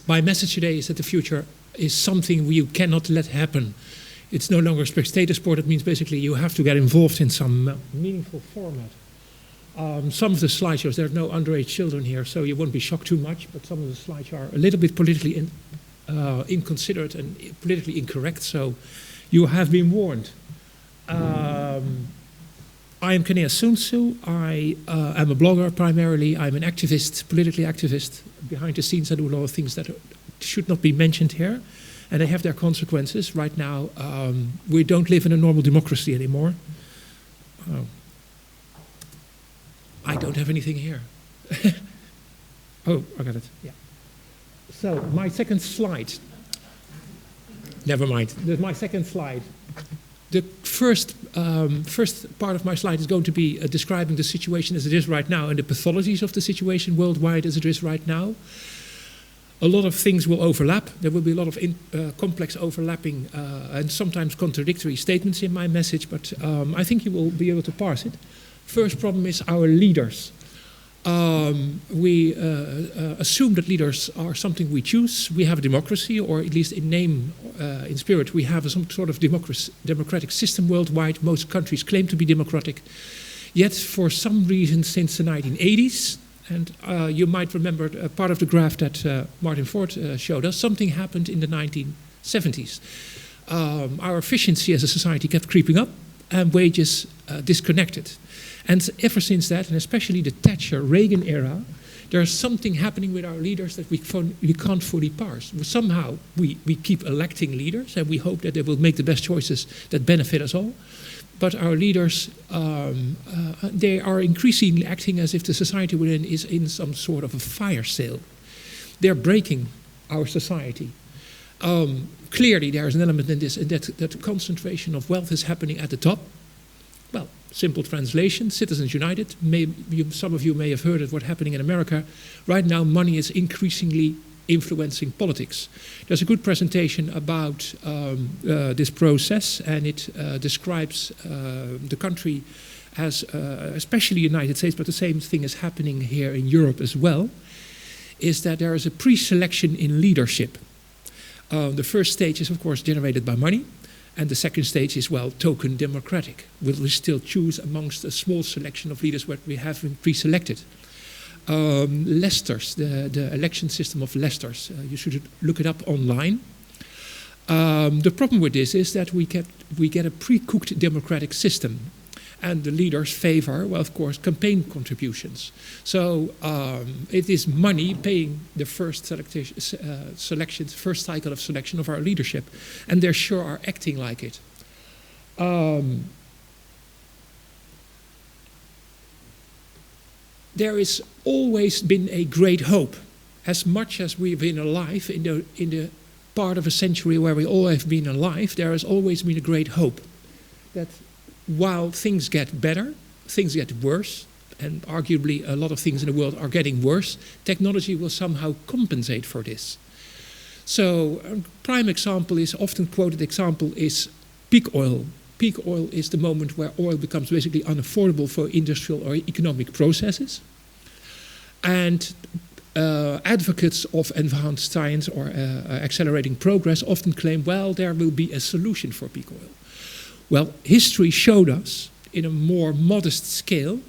my message today is that the future is something you cannot let happen. It's no longer a spectator sport. It means basically you have to get involved in some meaningful format. Some of the slideshows, there are no underage children here, so you won't be shocked too much, but some of the slides are a little bit politically inconsiderate and politically incorrect, so you have been warned. I am Khannea Suntzu. I am a blogger primarily. I'm an activist, politically activist. Behind the scenes I do a lot of things that should not be mentioned here, and they have their consequences. Right now, we don't live in a normal democracy anymore. I don't have anything here. Oh, I got it, yeah. So, my second slide. Never mind, my second slide. The first part of my slide is going to be describing the situation as it is right now and the pathologies of the situation worldwide as it is right now. A lot of things will overlap. There will be a lot of complex overlapping and sometimes contradictory statements in my message, but I think you will be able to parse it. First problem is our leaders. We assume that leaders are something we choose. We have a democracy, or at least in name, in spirit, we have some sort of democratic system worldwide. Most countries claim to be democratic. Yet, for some reason, since the 1980s, and you might remember part of the graph that Martin Ford showed us, something happened in the 1970s. Our efficiency as a society kept creeping up, and wages disconnected. And ever since that, and especially the Thatcher-Reagan era, there's something happening with our leaders that we can't fully parse. Somehow we keep electing leaders, and we hope that they will make the best choices that benefit us all. But our leaders, they are increasingly acting as if the society we're in is in some sort of a fire sale. They're breaking our society. Clearly, there is an element in this, and that concentration of wealth is happening at the top. Well, simple translation, Citizens United. Some of you may have heard of what's happening in America. Right now, money is increasingly influencing politics. There's a good presentation about this process, and it describes the country as, especially the United States, but the same thing is happening here in Europe as well, is that there is a pre-selection in leadership. The first stage is, of course, generated by money. And the second stage is, well, token democratic. Will we still choose amongst a small selection of leaders what we have been pre-selected? Leicesters, the election system of Leicesters, you should look it up online. The problem with this is that we get a pre-cooked democratic system. And the leaders favor, well, of course, campaign contributions. So it is money paying the first first cycle of selection of our leadership. And they sure are acting like it. There has always been a great hope. As much as we've been alive in the part of a century where we all have been alive, there has always been a great hope that while things get better, things get worse, and arguably a lot of things in the world are getting worse, technology will somehow compensate for this. So a prime example is, often quoted example, is peak oil. Peak oil is the moment where oil becomes basically unaffordable for industrial or economic processes. And advocates of advanced science or accelerating progress often claim, well, there will be a solution for peak oil. Well, history showed us, in a more modest scale,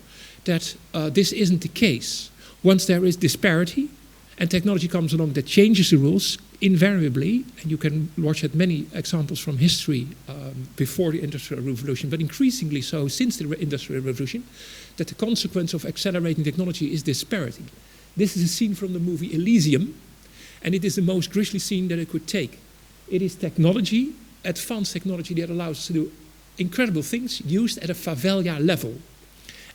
that this isn't the case. Once there is disparity, and technology comes along that changes the rules, invariably, and you can watch at many examples from history before the Industrial Revolution, but increasingly so since the Industrial Revolution, that the consequence of accelerating technology is disparity. This is a scene from the movie Elysium, and it is the most grisly scene that it could take. It is technology, advanced technology, that allows us to do incredible things used at a favela level.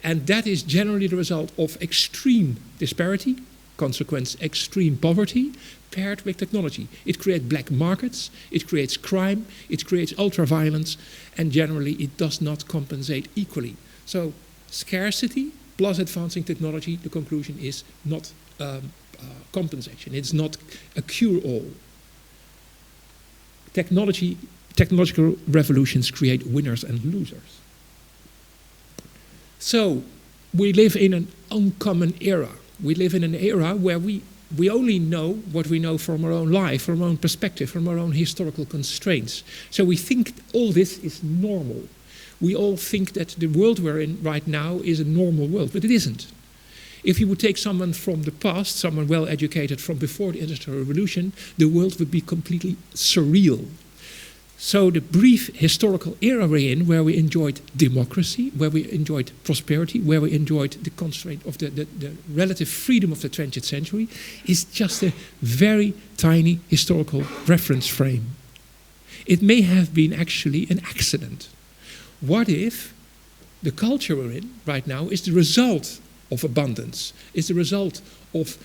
And that is generally the result of extreme disparity, consequence extreme poverty, paired with technology. It creates black markets, it creates crime, it creates ultra-violence, and generally it does not compensate equally. So scarcity plus advancing technology, the conclusion is not compensation. It's not a cure-all. Technological revolutions create winners and losers. So we live in an uncommon era. We live in an era where we we only know what we know from our own life, from our own perspective, from our own historical constraints. So we think all this is normal. We all think that the world we're in right now is a normal world, but it isn't. If you would take someone from the past, someone well educated from before the Industrial Revolution, the world would be completely surreal. So the brief historical era we're in, where we enjoyed democracy, where we enjoyed prosperity, where we enjoyed the constraint of the relative freedom of the 20th century, is just a very tiny historical reference frame. It may have been actually an accident. What if the culture we're in right now is the result of abundance, is the result of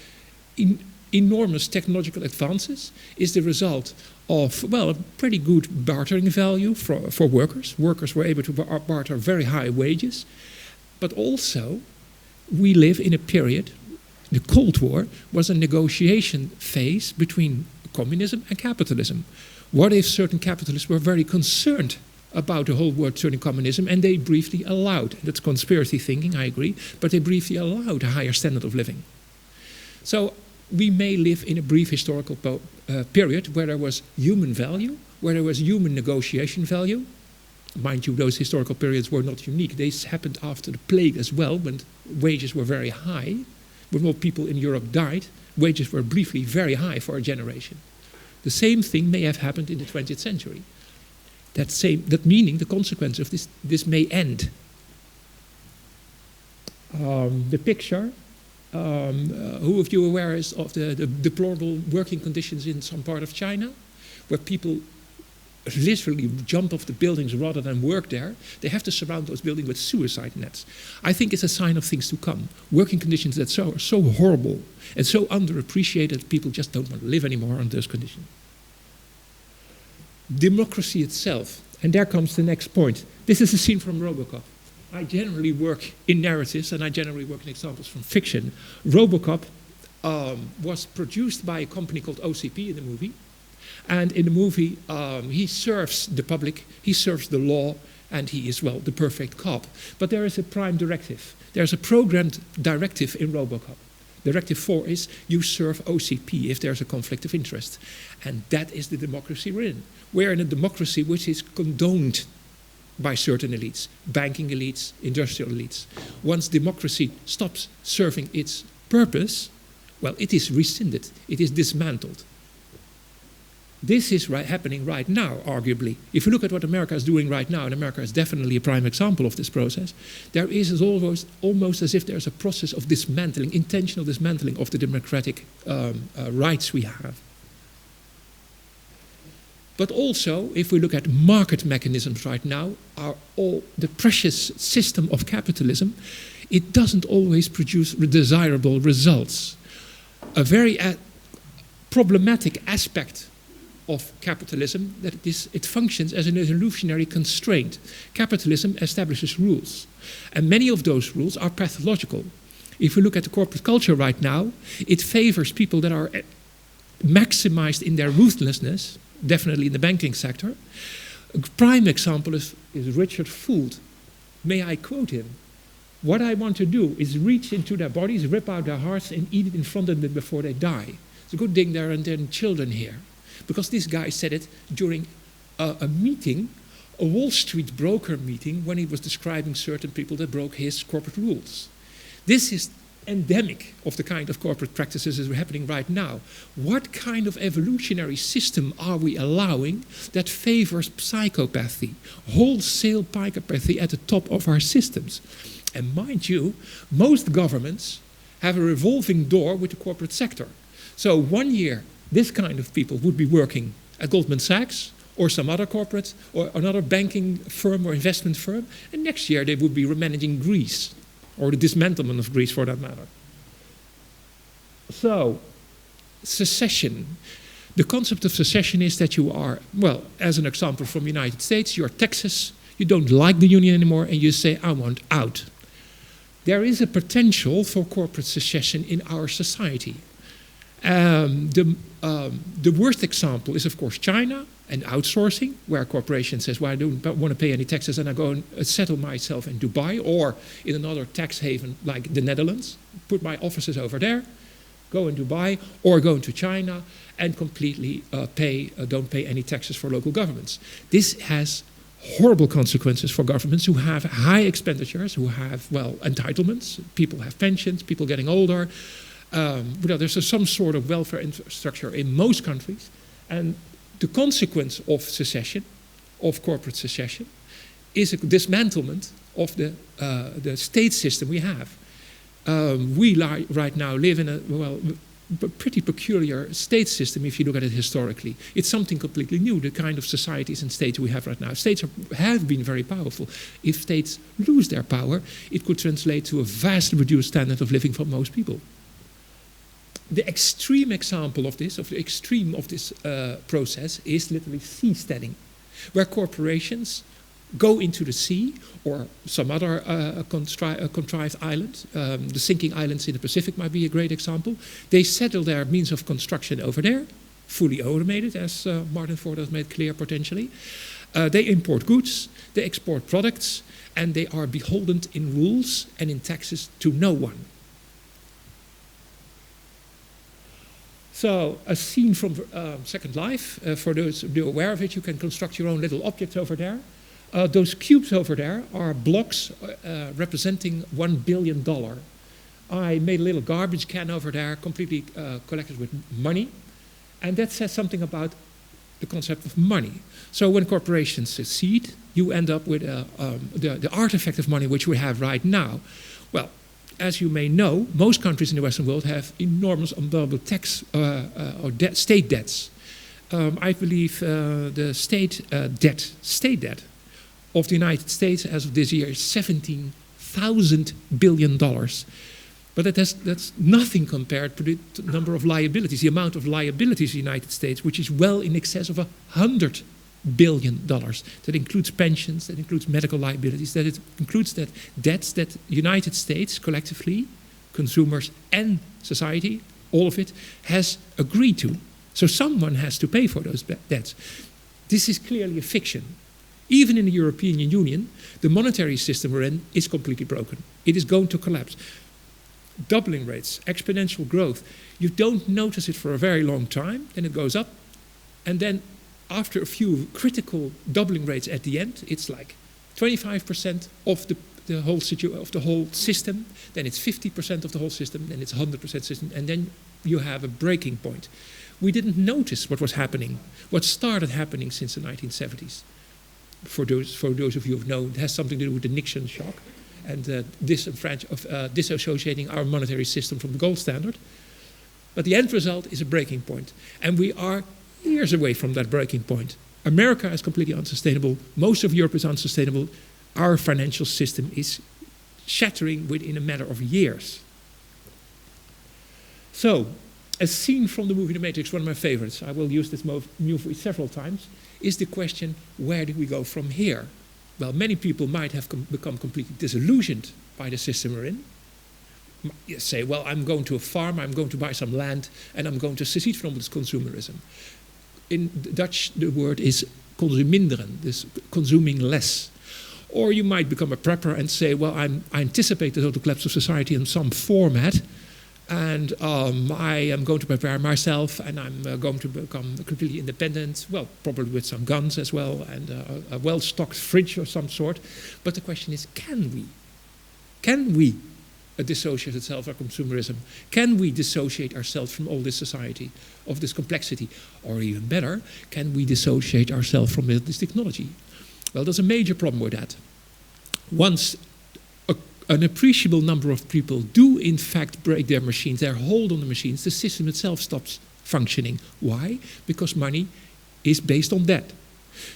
enormous technological advances, is the result of, well, a pretty good bartering value for workers. Workers were able to barter very high wages. But also, we live in a period, the Cold War was a negotiation phase between communism and capitalism. What if certain capitalists were very concerned about the whole world turning communism, and they briefly allowed, that's conspiracy thinking, I agree, but they briefly allowed a higher standard of living. So we may live in a brief historical period where there was human value, where there was human negotiation value. Mind you, those historical periods were not unique. They happened after the plague as well, when wages were very high. When more people in Europe died, wages were briefly very high for a generation. The same thing may have happened in the 20th century. That meaning the consequence of this may end. The picture, who of you aware is of the deplorable working conditions in some part of China, where people literally jump off the buildings rather than work there? They have to surround those buildings with suicide nets. I think it's a sign of things to come. Working conditions that are so horrible and so underappreciated, people just don't want to live anymore under those conditions. Democracy itself, and there comes the next point. This is a scene from RoboCop. I generally work in narratives and I generally work in examples from fiction. RoboCop was produced by a company called OCP in the movie. And in the movie, he serves the public, he serves the law, and he is, well, the perfect cop. But there is a prime directive. There's a programmed directive in RoboCop. Directive 4 is you serve OCP if there's a conflict of interest. And that is the democracy we're in. We're in a democracy which is condoned by certain elites, banking elites, industrial elites. Once democracy stops serving its purpose, well, it is rescinded, it is dismantled. This is happening right now, arguably. If you look at what America is doing right now, and America is definitely a prime example of this process, there is almost as if there's a process of dismantling, intentional dismantling of the democratic rights we have. But also, if we look at market mechanisms right now, the precious system of capitalism, it doesn't always produce desirable results. A very problematic aspect of capitalism, that it functions as an evolutionary constraint. Capitalism establishes rules, and many of those rules are pathological. If we look at the corporate culture right now, it favors people that are maximized in their ruthlessness, definitely in the banking sector. A prime example is Richard Fuld. May I quote him? What I want to do is reach into their bodies, rip out their hearts, and eat it in front of them before they die. It's a good thing there aren't any children here. Because this guy said it during a meeting, a Wall Street broker meeting, when he was describing certain people that broke his corporate rules. This is endemic of the kind of corporate practices that are happening right now. What kind of evolutionary system are we allowing that favors psychopathy, wholesale psychopathy at the top of our systems? And mind you, most governments have a revolving door with the corporate sector. So 1 year, this kind of people would be working at Goldman Sachs or some other corporate or another banking firm or investment firm, and next year they would be managing Greece, or the dismantlement of Greece for that matter. So, secession. The concept of secession is that you are, well, as an example from the United States, you're Texas, you don't like the union anymore, and you say, I want out. There is a potential for corporate secession in our society. The worst example is, of course, China and outsourcing, where a corporation says, well, I don't want to pay any taxes and I go and settle myself in Dubai or in another tax haven like the Netherlands, put my offices over there, go in Dubai or go into China and completely don't pay any taxes for local governments. This has horrible consequences for governments who have high expenditures, who have, well, entitlements. People have pensions, people getting older. There's some sort of welfare infrastructure in most countries. And the consequence of secession, of corporate secession, is a dismantlement of the state system we have. We right now live in a pretty peculiar state system if you look at it historically. It's something completely new, the kind of societies and states we have right now. States have been very powerful. If states lose their power, it could translate to a vastly reduced standard of living for most people. The extreme example of this, process, is literally seasteading, where corporations go into the sea or some other contrived island. The sinking islands in the Pacific might be a great example. They settle their means of construction over there, fully automated, as Martin Ford has made clear potentially. They import goods, they export products, and they are beholden in rules and in taxes to no one. So a scene from Second Life. For those who are aware of it, you can construct your own little objects over there. Those cubes over there are blocks representing $1 billion. I made a little garbage can over there, completely collected with money. And that says something about the concept of money. So when corporations succeed, you end up with the artifact of money which we have right now. Well, as you may know, most countries in the Western world have enormous unbearable tax or state debts. I believe the state debt of the United States as of this year is $17,000 billion. But that's nothing compared to the number of liabilities, the amount of liabilities in the United States, which is well in excess of $100 billion. That includes pensions, that includes medical liabilities, that it includes that debts that the United States collectively, consumers and society, all of it, has agreed to. So someone has to pay for those debts. This is clearly a fiction. Even in the European Union, the monetary system we're in is completely broken. It is going to collapse. Doubling rates, exponential growth. You don't notice it for a very long time, then it goes up, and then after a few critical doubling rates at the end, it's like 25% of the whole system, then it's 50% of the whole system, then it's 100% system, and then you have a breaking point. We didn't notice what was happening, what started happening since the 1970s. For those of you who know, it has something to do with the Nixon shock and disassociating our monetary system from the gold standard. But the end result is a breaking point. And we are years away from that breaking point. America is completely unsustainable. Most of Europe is unsustainable. Our financial system is shattering within a matter of years. So, a scene from the movie The Matrix, one of my favorites, I will use this movie several times, is the question, where do we go from here? Well, many people might have become completely disillusioned by the system we're in. You say, well, I'm going to a farm, I'm going to buy some land, and I'm going to secede from this consumerism. In Dutch, the word is consuminderen, this consuming less. Or you might become a prepper and say, well, I anticipate the total collapse of society in some format, and I am going to prepare myself, and I'm going to become completely independent, well, probably with some guns as well, and a well-stocked fridge of some sort. But the question is, can we? Can we dissociate ourselves from consumerism? Can we dissociate ourselves from all this society, of this complexity? Or even better, can we dissociate ourselves from this technology? Well, there's a major problem with that. Once an appreciable number of people do in fact break their machines, their hold on the machines, the system itself stops functioning. Why? Because money is based on debt.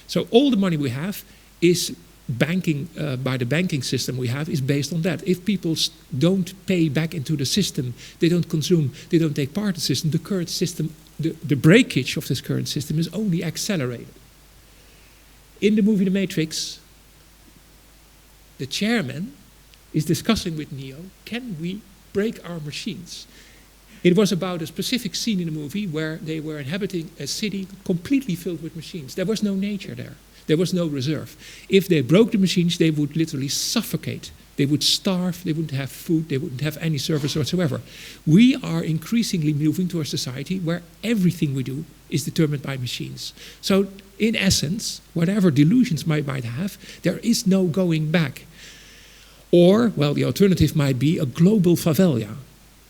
So all the money we have is banking, by the banking system we have, is based on that. If people don't pay back into the system, they don't consume, they don't take part in the system, the current system, the breakage of this current system is only accelerated. In the movie The Matrix, the chairman is discussing with Neo, can we break our machines? It was about a specific scene in the movie where they were inhabiting a city completely filled with machines. There was no nature there. There was no reserve. If they broke the machines, they would literally suffocate. They would starve, they wouldn't have food, they wouldn't have any service whatsoever. We are increasingly moving to a society where everything we do is determined by machines. So in essence, whatever delusions might have, there is no going back. Or, well, the alternative might be a global favela,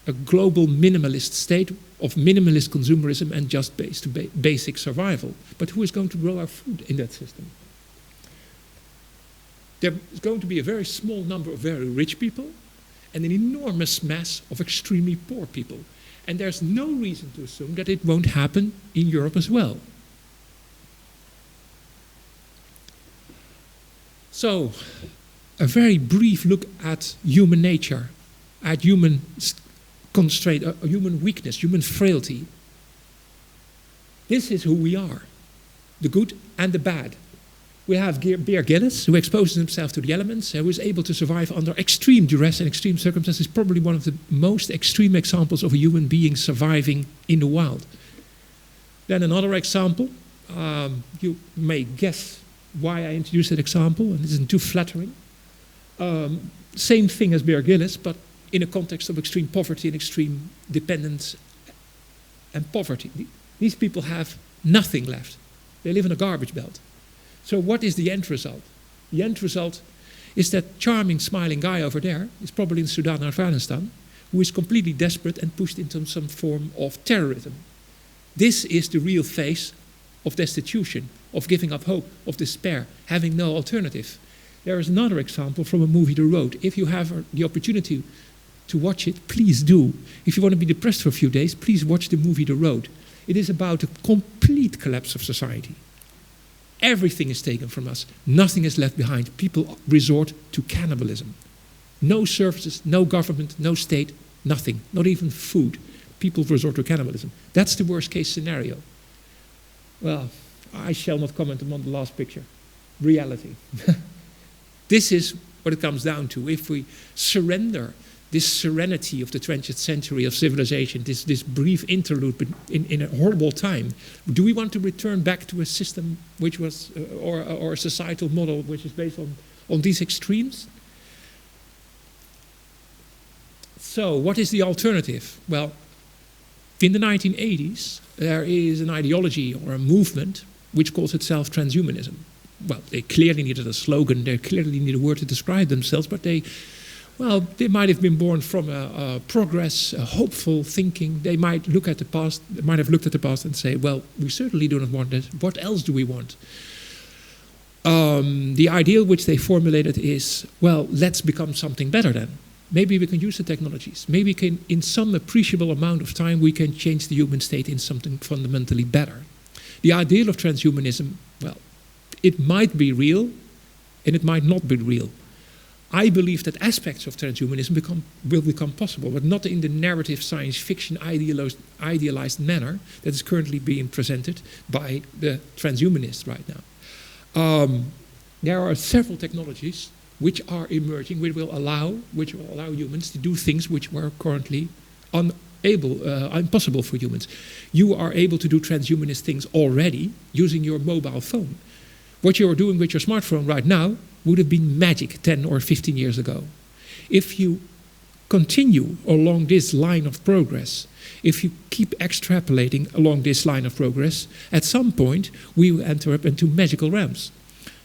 a global minimalist state of minimalist consumerism and just basic survival. But who is going to grow our food in that system? There is going to be a very small number of very rich people and an enormous mass of extremely poor people. And there's no reason to assume that it won't happen in Europe as well. So, a very brief look at human nature, at human constraint, human weakness, human frailty. This is who we are, the good and the bad. We have Bear Grylls, who exposes himself to the elements, who is able to survive under extreme duress and extreme circumstances, probably one of the most extreme examples of a human being surviving in the wild. Then another example, you may guess why I introduced that example, and it isn't too flattering. Same thing as Bear Grylls, but in a context of extreme poverty and extreme dependence and poverty. These people have nothing left. They live in a garbage belt. So what is the end result? The end result is that charming, smiling guy over there, is probably in Sudan or Afghanistan, who is completely desperate and pushed into some form of terrorism. This is the real face of destitution, of giving up hope, of despair, having no alternative. There is another example from a movie, The Road. If you have the opportunity to watch it, please do. If you want to be depressed for a few days, please watch the movie, The Road. It is about a complete collapse of society. Everything is taken from us. Nothing is left behind. People resort to cannibalism. No services, no government, no state, nothing. Not even food. People resort to cannibalism. That's the worst case scenario. Well, I shall not comment on the last picture. Reality. This is what it comes down to. If we surrender this serenity of the 20th century of civilization, this brief interlude in a horrible time, do we want to return back to a system which was, or a societal model which is based on these extremes? So what is the alternative? Well, in the 1980s, there is an ideology or a movement which calls itself transhumanism. Well, they clearly needed a slogan, they clearly need a word to describe themselves, but they might have been born from a progress, a hopeful thinking. They might look at the past, they might have looked at the past and say, well, we certainly do not want this. What else do we want? The ideal which they formulated is, well, let's become something better then. Maybe we can use the technologies. Maybe in some appreciable amount of time, we can change the human state in something fundamentally better. The ideal of transhumanism, well, it might be real and it might not be real. I believe that aspects of transhumanism will become possible, but not in the narrative science fiction idealized manner that is currently being presented by the transhumanists right now. There are several technologies which are emerging, which will allow humans to do things which were currently impossible for humans. You are able to do transhumanist things already using your mobile phone. What you are doing with your smartphone right now would have been magic 10 or 15 years ago. If you continue along this line of progress, if you keep extrapolating along this line of progress, at some point we will enter up into magical realms.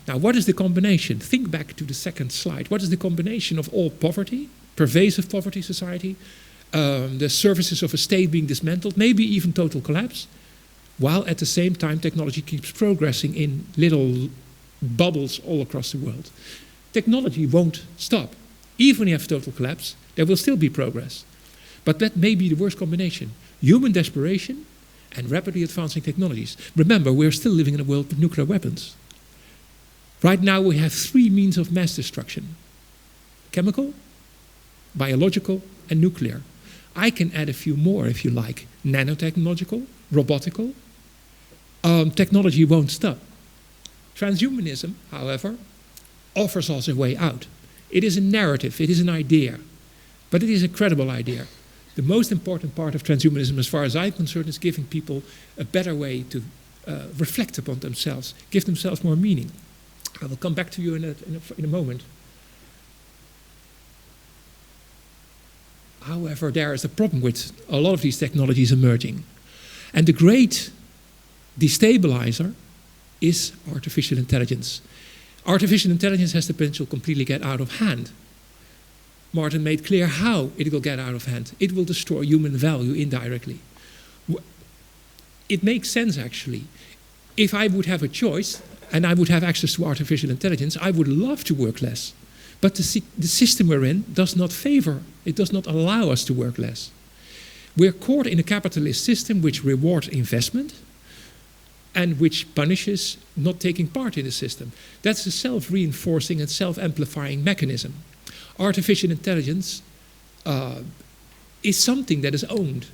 Now, what is the combination? Think back to the second slide. What is the combination of all poverty, pervasive poverty society, the services of a state being dismantled, maybe even total collapse, while at the same time technology keeps progressing in little bubbles all across the world. Technology won't stop. Even if you have total collapse, there will still be progress. But that may be the worst combination. Human desperation and rapidly advancing technologies. Remember, we're still living in a world with nuclear weapons. Right now we have 3 means of mass destruction: chemical, biological, and nuclear. I can add a few more if you like. Nanotechnological, robotical. Technology won't stop. Transhumanism, however, offers us a way out. It is a narrative, it is an idea, but it is a credible idea. The most important part of transhumanism, as far as I'm concerned, is giving people a better way to reflect upon themselves, give themselves more meaning. I will come back to you in a moment. However, there is a problem with a lot of these technologies emerging. And the great destabilizer is artificial intelligence. Artificial intelligence has the potential to completely get out of hand. Martin made clear how it will get out of hand. It will destroy human value indirectly. It makes sense, actually. If I would have a choice and I would have access to artificial intelligence, I would love to work less. But the system we're in does not favor, it does not allow us to work less. We're caught in a capitalist system which rewards investment and which punishes not taking part in the system. That's a self-reinforcing and self-amplifying mechanism. Artificial intelligence is something that is owned.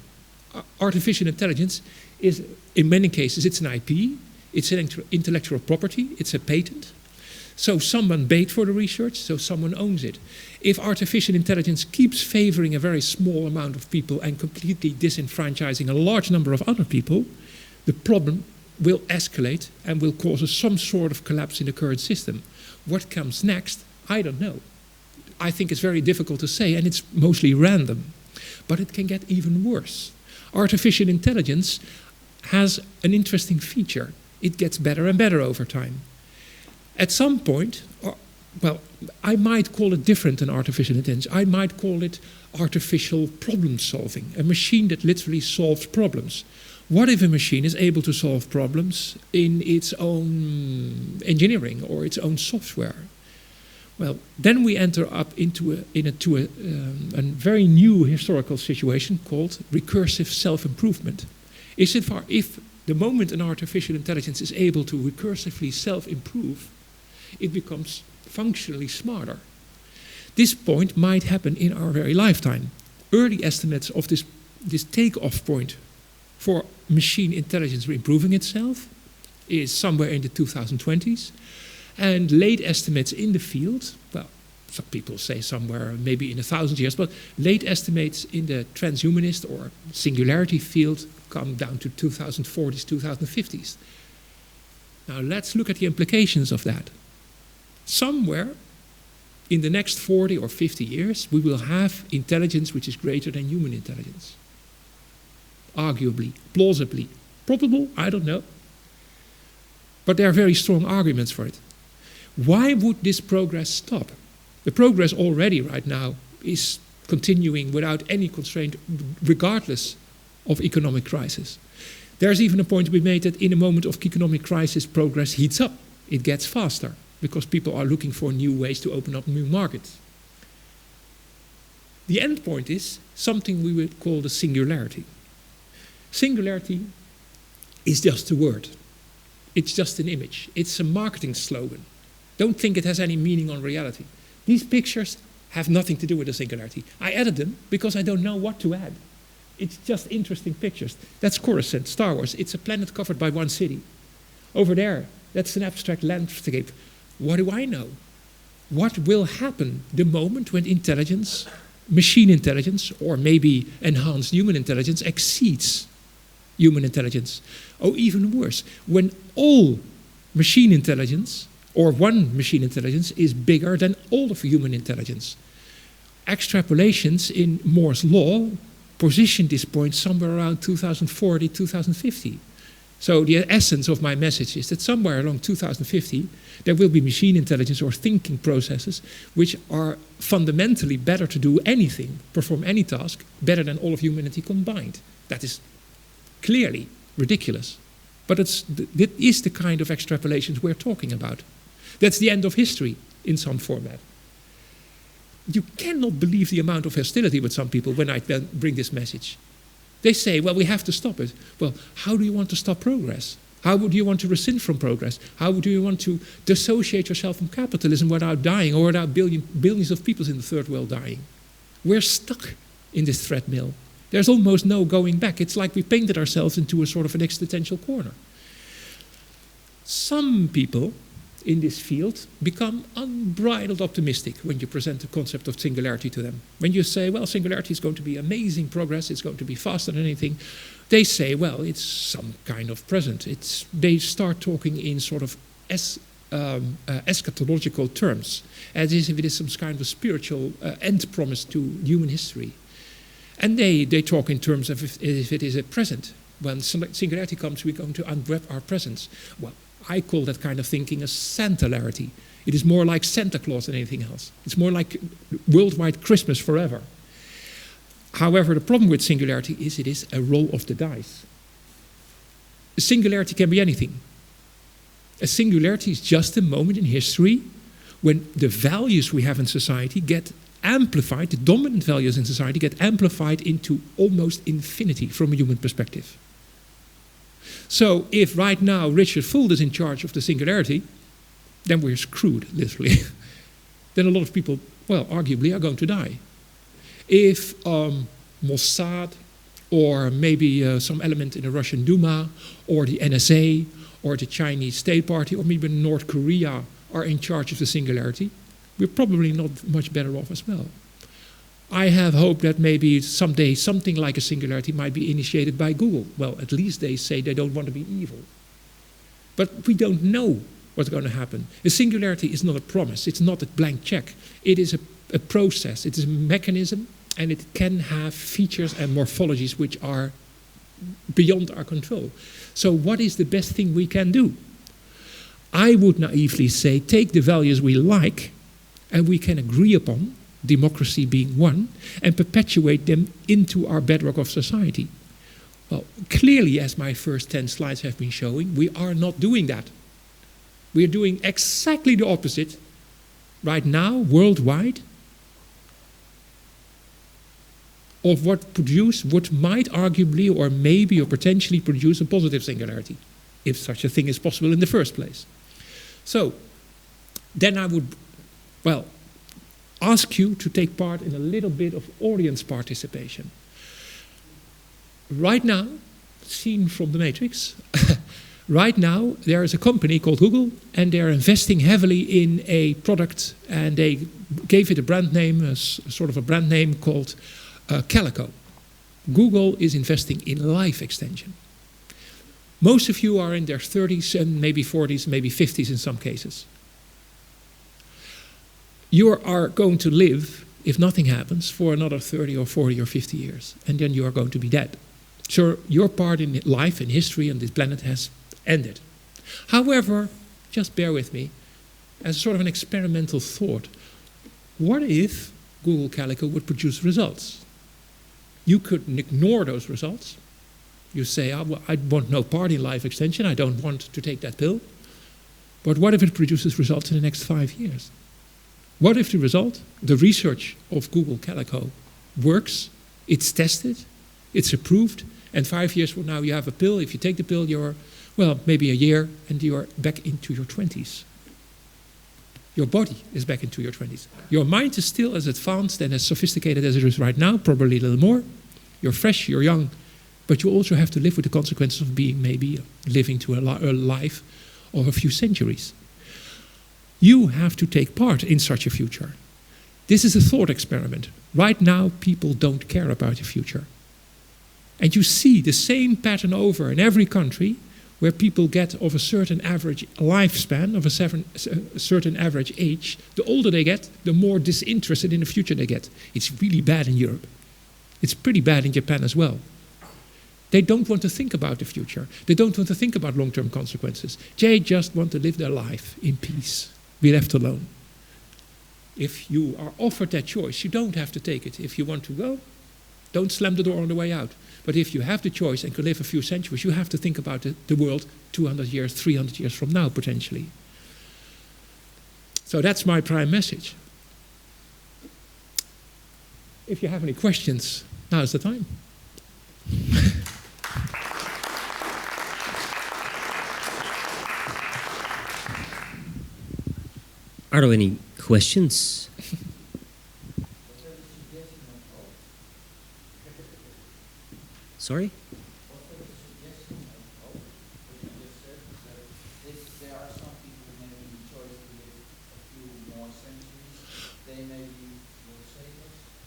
Artificial intelligence is, in many cases, it's an IP, it's an intellectual property, it's a patent. So someone paid for the research, so someone owns it. If artificial intelligence keeps favoring a very small amount of people and completely disenfranchising a large number of other people, the problem will escalate and will cause some sort of collapse in the current system. What comes next, I don't know. I think it's very difficult to say, and it's mostly random. But it can get even worse. Artificial intelligence has an interesting feature. It gets better and better over time. At some point, well, I might call it different than artificial intelligence. I might call it artificial problem solving, a machine that literally solves problems. What if a machine is able to solve problems in its own engineering or its own software? Well, then we enter up into a very new historical situation called recursive self-improvement. If the moment an artificial intelligence is able to recursively self-improve, it becomes functionally smarter. This point might happen in our very lifetime. Early estimates of this take-off point for machine intelligence improving itself is somewhere in the 2020s. And late estimates in the field, well, some people say somewhere maybe in 1,000 years, but late estimates in the transhumanist or singularity field come down to 2040s, 2050s. Now let's look at the implications of that. Somewhere in the next 40 or 50 years, we will have intelligence which is greater than human intelligence. Arguably, plausibly, probable, I don't know. But there are very strong arguments for it. Why would this progress stop? The progress already right now is continuing without any constraint, regardless of economic crisis. There's even a point to be made that in a moment of economic crisis, progress heats up. It gets faster because people are looking for new ways to open up new markets. The end point is something we would call the singularity. Singularity is just a word. It's just an image. It's a marketing slogan. Don't think it has any meaning on reality. These pictures have nothing to do with the singularity. I added them because I don't know what to add. It's just interesting pictures. That's Coruscant, Star Wars. It's a planet covered by one city. Over there, that's an abstract landscape. What do I know? What will happen the moment when intelligence, machine intelligence, or maybe enhanced human intelligence exceeds human intelligence? Or even worse, when all machine intelligence, or one machine intelligence, is bigger than all of human intelligence. Extrapolations in Moore's law position this point somewhere around 2040, 2050. So the essence of my message is that somewhere along 2050, there will be machine intelligence or thinking processes which are fundamentally better to do anything, perform any task, better than all of humanity combined. That is clearly ridiculous. But that is the kind of extrapolations we're talking about. That's the end of history in some format. You cannot believe the amount of hostility with some people when I bring this message. They say, well, we have to stop it. Well, how do you want to stop progress? How would you want to rescind from progress? How do you want to dissociate yourself from capitalism without dying or without billions of people in the third world dying? We're stuck in this treadmill. There's almost no going back. It's like we painted ourselves into a sort of an existential corner. Some people in this field become unbridled optimistic when you present the concept of singularity to them. When you say, well, singularity is going to be amazing progress, it's going to be faster than anything, they say, well, it's some kind of present. They start talking in sort of eschatological terms, as if it is some kind of spiritual end promise to human history. And they talk in terms of if it is a present. When singularity comes, we're going to unwrap our presents. Well, I call that kind of thinking a Santalarity. It is more like Santa Claus than anything else. It's more like worldwide Christmas forever. However, the problem with singularity is it is a roll of the dice. A singularity can be anything. A singularity is just a moment in history when the values we have in society get amplified, the dominant values in society get amplified into almost infinity from a human perspective. So if right now Richard Fuld is in charge of the singularity, then we're screwed, literally. Then a lot of people, well, arguably are going to die. If Mossad or maybe some element in the Russian Duma or the NSA or the Chinese State Party or maybe North Korea are in charge of the singularity, we're probably not much better off as well. I have hope that maybe someday something like a singularity might be initiated by Google. Well, at least they say they don't want to be evil. But we don't know what's going to happen. A singularity is not a promise. It's not a blank check. It is a process. It is a mechanism, and it can have features and morphologies which are beyond our control. So what is the best thing we can do? I would naively say take the values we like and we can agree upon, democracy being one, and perpetuate them into our bedrock of society. Well, clearly, as my first 10 slides have been showing, we are not doing that. We are doing exactly the opposite right now, worldwide, of what might arguably or maybe or potentially produce a positive singularity, if such a thing is possible in the first place. So, then I would, well, ask you to take part in a little bit of audience participation. Right now, seen from the Matrix, right now there is a company called Google and they're investing heavily in a product and they gave it a brand name, a sort of a brand name called Calico. Google is investing in life extension. Most of you are in their 30s and maybe 40s, maybe 50s in some cases. You are going to live, if nothing happens, for another 30 or 40 or 50 years, and then you are going to be dead. So your part in life and history on this planet has ended. However, just bear with me, as sort of an experimental thought, what if Google Calico would produce results? You could ignore those results. You say, oh, well, I want no part in life extension, I don't want to take that pill. But what if it produces results in the next 5 years? What if the result, the research of Google Calico works, it's tested, it's approved, and 5 years from now you have a pill. If you take the pill, you're, well, maybe a year, and you're back into your 20s. Your body is back into your 20s. Your mind is still as advanced and as sophisticated as it is right now, probably a little more. You're fresh, you're young, but you also have to live with the consequences of being maybe living to a life of a few centuries. You have to take part in such a future. This is a thought experiment. Right now, people don't care about the future. And you see the same pattern over in every country where people get of a certain average lifespan, of a certain average age. The older they get, the more disinterested in the future they get. It's really bad in Europe. It's pretty bad in Japan as well. They don't want to think about the future. They don't want to think about long-term consequences. They just want to live their life in peace. Be left alone. If you are offered that choice, you don't have to take it. If you want to go, don't slam the door on the way out. But if you have the choice and can live a few centuries, you have to think about the world 200 years, 300 years from now, potentially. So that's my prime message. If you have any questions, now's the time. Are there any questions? Sorry?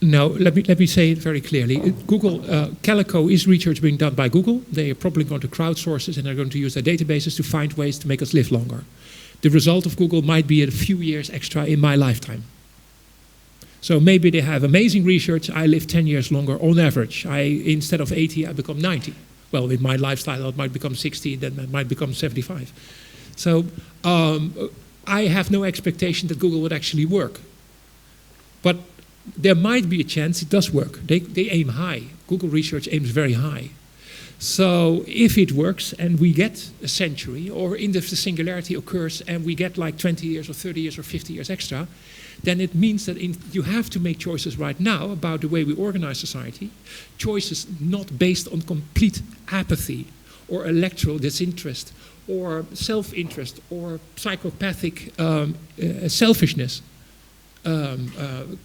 No, let me say it very clearly. Google, Calico is research being done by Google. They are probably going to crowdsource it and they're going to use their databases to find ways to make us live longer. The result of Google might be a few years extra in my lifetime. So maybe they have amazing research. I live 10 years longer on average. Instead of 80, I become 90. Well, with my lifestyle, it might become 60, then it might become 75. So I have no expectation that Google would actually work. But there might be a chance it does work. They aim high. Google research aims very high. So if it works and we get a century, or if the singularity occurs and we get like 20 years or 30 years or 50 years extra, then it means that you have to make choices right now about the way we organize society, choices not based on complete apathy or electoral disinterest or self-interest or psychopathic selfishness,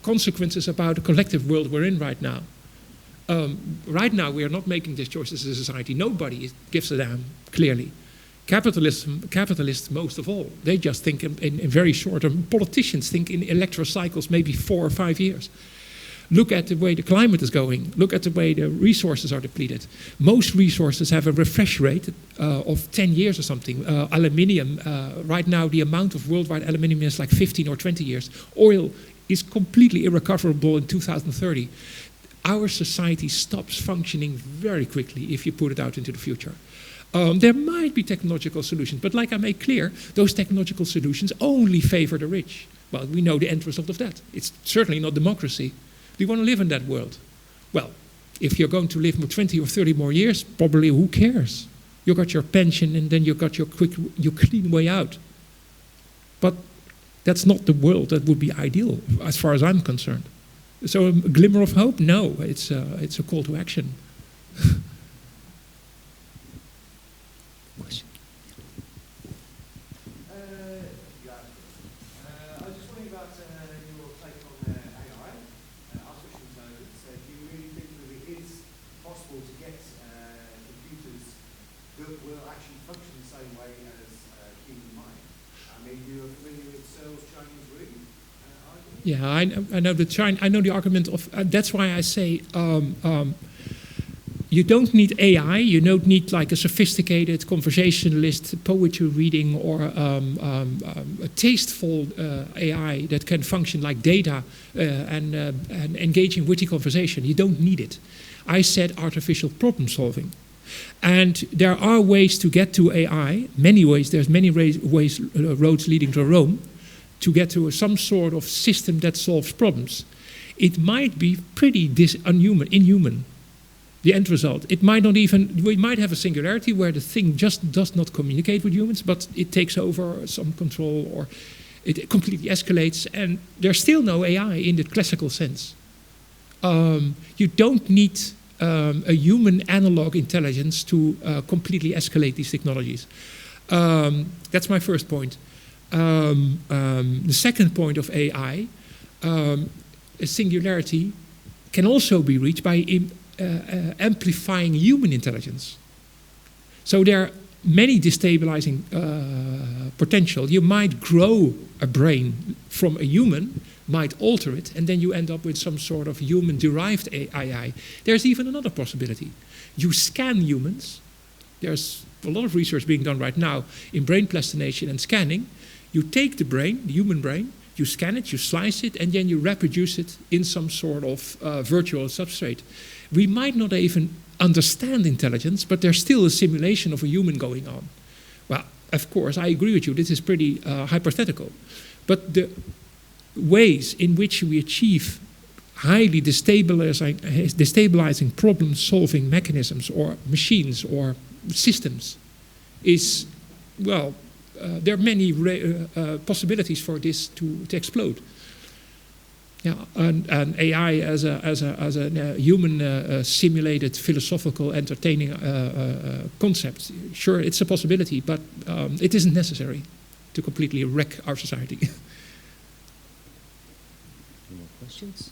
consequences about the collective world we're in right now. Right now, we are not making these choices as a society. Nobody gives a damn, clearly. Capitalists most of all, they just think in very short term. Politicians think in electoral cycles, maybe 4 or 5 years. Look at the way the climate is going. Look at the way the resources are depleted. Most resources have a refresh rate of 10 years or something. Aluminium, right now the amount of worldwide aluminium is like 15 or 20 years. Oil is completely irrecoverable in 2030. Our society stops functioning very quickly if you put it out into the future. There might be technological solutions, but like I made clear, those technological solutions only favor the rich. Well, we know the end result of that. It's certainly not democracy. Do you want to live in that world? Well, if you're going to live for 20 or 30 more years, probably who cares? You got your pension and then you got your clean way out. But that's not the world that would be ideal, as far as I'm concerned. So a glimmer of hope? No, it's a call to action. Question. I was just wondering about your take on AI, artificial intelligence. Do you really think that it is possible to get computers that will actually function the same way as human mind? I mean, you're familiar with Searle's Chinese room argument? Yeah, I know the argument of. That's why I say. You don't need AI, you don't need like a sophisticated conversationalist poetry reading or a tasteful AI that can function like data and engage in witty conversation. You don't need it. I said artificial problem solving. And there are ways to get to AI, many ways, there's many ways, roads leading to Rome, to get to some sort of system that solves problems. It might be pretty inhuman. The end result. It might not even, we might have a singularity where the thing just does not communicate with humans, but it takes over some control or it completely escalates, and there's still no AI in the classical sense. You don't need a human analog intelligence to completely escalate these technologies. That's my first point. The second point of AI, a singularity can also be reached by amplifying human intelligence. So there are many destabilizing potential. You might grow a brain from a human, might alter it, and then you end up with some sort of human-derived AI. There's even another possibility. You scan humans. There's a lot of research being done right now in brain plastination and scanning. You take the brain, the human brain, you scan it, you slice it, and then you reproduce it in some sort of virtual substrate. We might not even understand intelligence, but there's still a simulation of a human going on. Well, of course, I agree with you, this is pretty hypothetical. But the ways in which we achieve highly destabilizing problem-solving mechanisms or machines or systems is, well, there are many possibilities for this to explode. Yeah, and AI as a human simulated philosophical entertaining concept. Sure, it's a possibility, but it isn't necessary to completely wreck our society. Any more questions?